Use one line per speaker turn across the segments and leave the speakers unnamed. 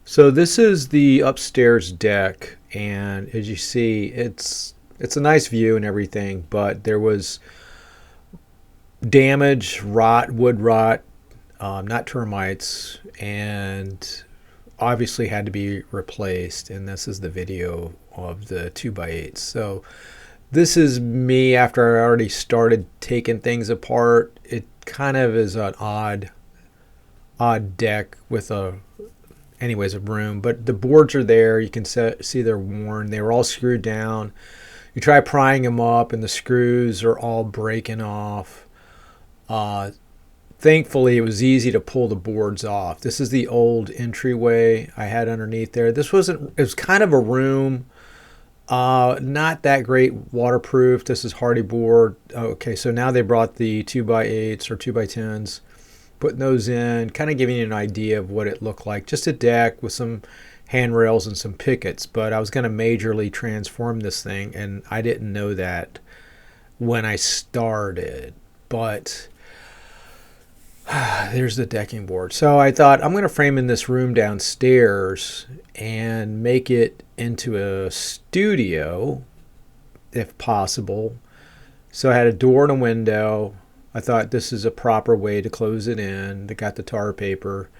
So this is the upstairs deck, and as you see, it's a nice view and everything, but there was damage, rot, wood rot, not termites, and obviously had to be replaced. And this is the video of the 2x8s. So this is me after I already started taking things apart. It kind of is an odd deck with a room, but the boards are there. You can see they're worn. They were all screwed down. You try prying them up and the screws are all breaking off. uh, Thankfully it was easy to pull the boards off. This is the old entryway I had underneath there. It was kind of a room, not that great waterproof. This is hardy board. Okay, so now they brought the 2x8s or 2x10s, putting those in, kind of giving you an idea of what it looked like. Just a deck with some handrails and some pickets, but I was going to majorly transform this thing, and I didn't know that when I started. But there's the decking board. So I thought I'm going to frame in this room downstairs and make it into a studio if possible. So I had a door and a window. I thought this is a proper way to close it in. They got the tar paper.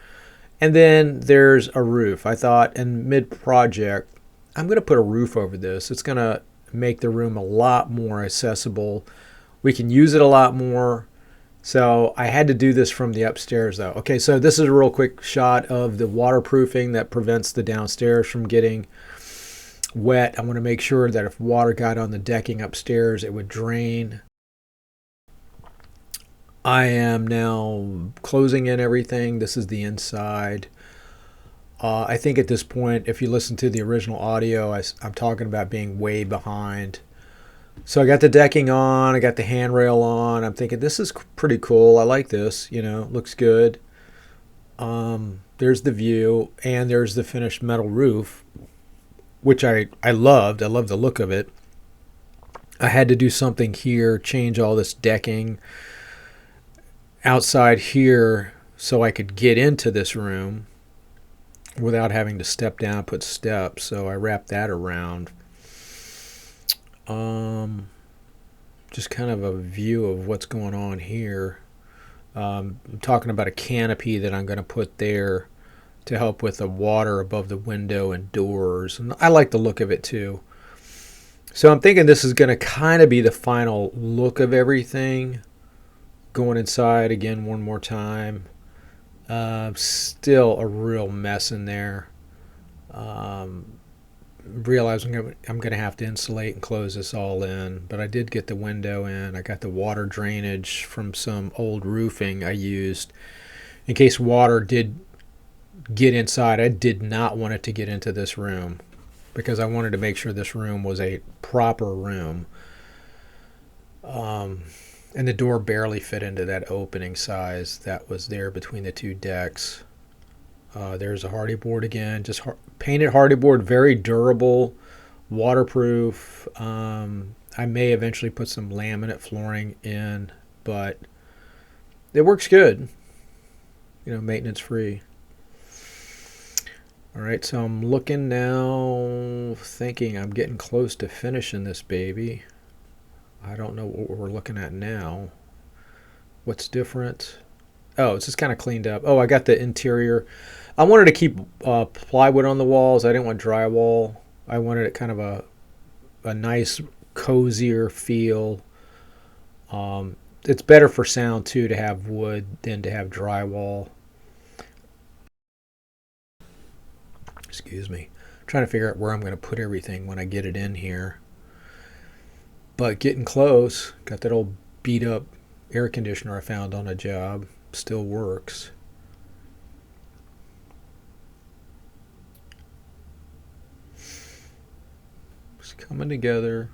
And then there's a roof. I thought in mid-project, I'm going to put a roof over this. It's going to make the room a lot more accessible. We can use it a lot more. So I had to do this from the upstairs though. Okay, so this is a real quick shot of the waterproofing that prevents the downstairs from getting wet. I want to make sure that if water got on the decking upstairs, it would drain. I am now closing in everything. This is the inside. I think at this point, if you listen to the original audio, I'm talking about being way behind. So I got the decking on, I got the handrail on. I'm thinking this is pretty cool. I like this, looks good. There's the view, and there's the finished metal roof, which I loved. I love the look of it. I had to do something here, change all this decking outside here so I could get into this room without having to step down, put steps. So I wrapped that around. Just kind of a view of what's going on here. I'm talking about a canopy that I'm going to put there to help with the water above the window and doors. And I like the look of it too. So I'm thinking this is going to kind of be the final look of everything. Going inside again one more time. Still a real mess in there. Realize I'm going to have to insulate and close this all in, but I did get the window in. I got the water drainage from some old roofing I used in case water did get inside. I did not want it to get into this room because I wanted to make sure this room was a proper room. And the door barely fit into that opening size that was there between the two decks. There's a hardy board again, just painted hardy board, very durable, waterproof. I may eventually put some laminate flooring in, but it works good, maintenance free. All right, so I'm looking now, thinking I'm getting close to finishing this baby. I don't know what we're looking at now. What's different? Oh, it's just kind of cleaned up. Oh, I got the interior. I wanted to keep plywood on the walls. I didn't want drywall. I wanted it kind of a nice, cozier feel. It's better for sound, too, to have wood than to have drywall. Excuse me. I'm trying to figure out where I'm going to put everything when I get it in here. But getting close. Got that old beat-up air conditioner I found on a job. Still works. It's coming together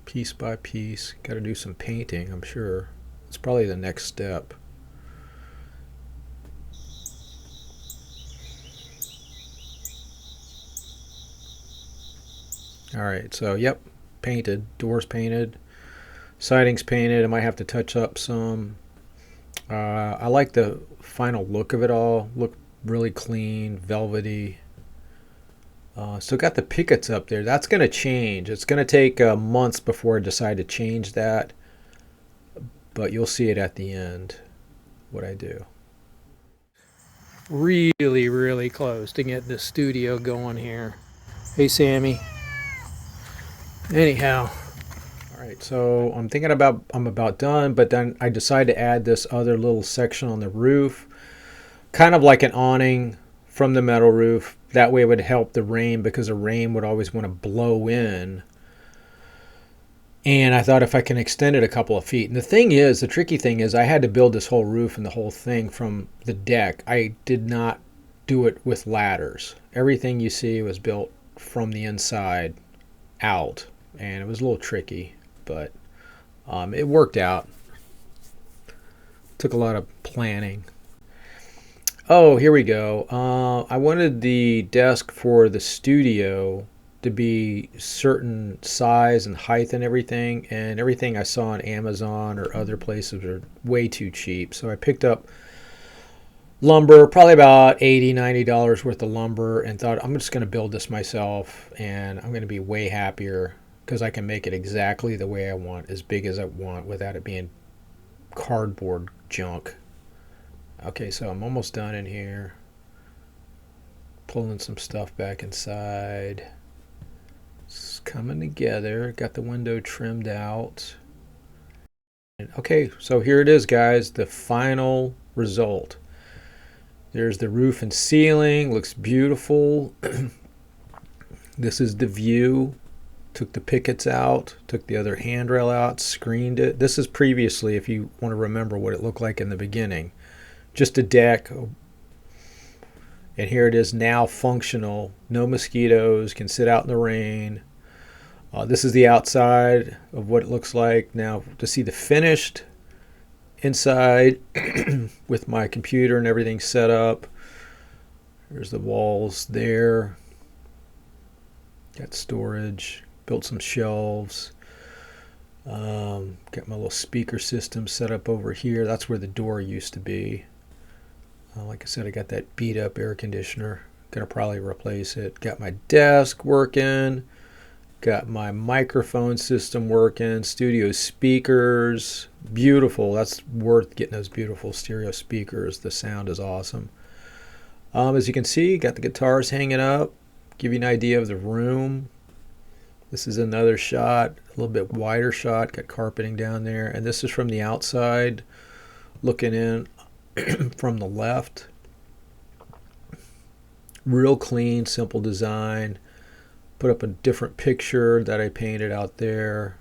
piece by piece. Got to do some painting, I'm sure. It's probably the next step. Alright, so yep, painted. Doors painted. Siding's painted. I might have to touch up some. I like the final look of it all. really clean, velvety. Still got the pickets up there. That's going to change. It's going to take months before I decide to change that, but you'll see it at the end, what I do. Really, really close to getting the studio going here. Hey, Sammy. Anyhow, all right, so I'm about done, but then I decided to add this other little section on the roof, kind of like an awning from the metal roof. That way it would help the rain, because the rain would always want to blow in. And I thought if I can extend it a couple of feet. And the tricky thing is I had to build this whole roof and the whole thing from the deck. I did not do it with ladders. Everything you see was built from the inside out. And it was a little tricky, but it worked out. Took a lot of planning. Oh, here we go. I wanted the desk for the studio to be certain size and height and everything I saw on Amazon or other places are way too cheap. So I picked up lumber, probably about $80-$90 worth of lumber, and thought I'm just going to build this myself, and I'm going to be way happier because I can make it exactly the way I want, as big as I want, without it being cardboard junk. Okay, so I'm almost done in here. Pulling some stuff back inside. It's coming together. Got the window trimmed out. Okay, so here it is, guys. The final result. There's the roof and ceiling. Looks beautiful. This is the view. Took the pickets out. Took the other handrail out. Screened it. This is previously, if you want to remember what it looked like in the beginning. Just a deck. And here it is now functional. No mosquitoes. Can sit out in the rain. This is the outside of what it looks like. Now to see the finished inside with my computer and everything set up. There's the walls there. Got storage. Built some shelves. Got my little speaker system set up over here. That's where the door used to be. Like I said, I got that beat up air conditioner. Gonna probably replace it. Got my desk working. Got my microphone system working. Studio speakers. Beautiful. That's worth getting those beautiful stereo speakers. The sound is awesome. As you can see, got the guitars hanging up. Give you an idea of the room. This is another shot, a little bit wider shot. Got carpeting down there. And this is from the outside, looking in from the left. Real clean, simple design. Put up a different picture that I painted out there.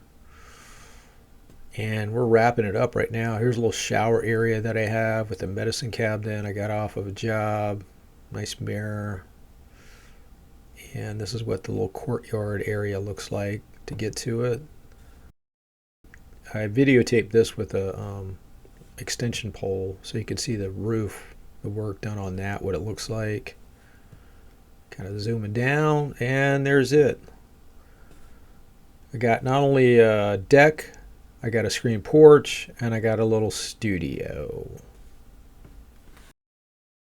And we're wrapping it up right now. Here's a little shower area that I have with a medicine cabinet I got off of a job. Nice mirror. And this is what the little courtyard area looks like to get to it. I videotaped this with a extension pole so you can see the roof, the work done on that, what it looks like. Kind of zooming down, and there's it. I got not only a deck, I got a screen porch, and I got a little studio.